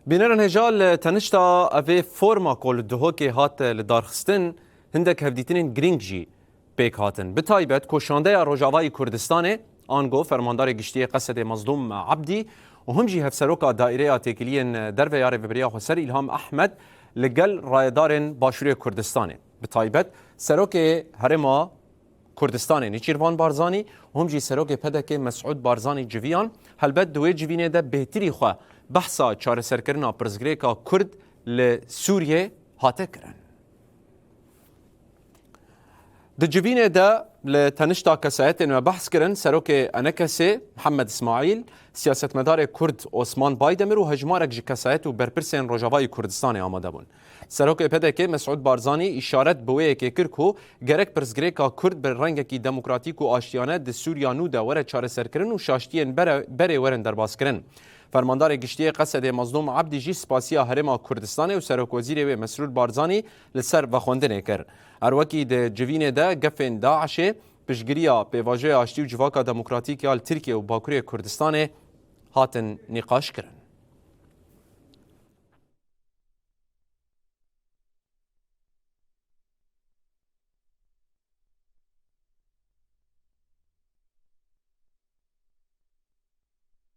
بنرن هجال تنشتا أفي فورما كل دهوكي هات لدارخستن هندك هفديتين جرينجي بيك هاتن بتايبت كوشانديا روجاواي كردستاني آنغو فرماندار گشتي قصد مظلوم عبدي وهم جي هفسروكا دائرية تيكليين درفة ياري فبريا حسر إلهام أحمد لقل رايدارن باشوري كردستاني بتايبت سروكي هرما كردستاني نيچيروان بارزاني هم جي سروكي پدك مسعود بارزاني جويان هلبت دوي جوينه ده بهتري خوا بحثا چارەسەرکردنا پرزگرێکا کورد لە سووریێ هاتە کرن. Di civînê de li tenişta kesayetên me behs kirin serokê Enekesê Mihemed İsmaîl, siyasetmedarê Kurd Osman Baydemir û hejmarek ji kesayet û berpirsên Rojavayê Kurdistanê amade bûn. Serokê PDK Mesud Barzanî îşaret bi wê yekê kir ku gerek pirsgirêka Kurd bi rengekî demokratîk û aştiyane di Sûriya nû de were çareserkirin û şaştiyên berê werin derbazkirin. فرماندار گشتی قصد مظلوم عبدی جی سپاسیا هرما کردستان و سرک وزیر و مسرور بارزانی لسر و خواندن کر. اروکی ده جوین ده گفن داعش پشگریا به واژه آشتی و جواکا دموکراتیک یال ترکیه و باکوری کردستان هاتن نقاش کرن.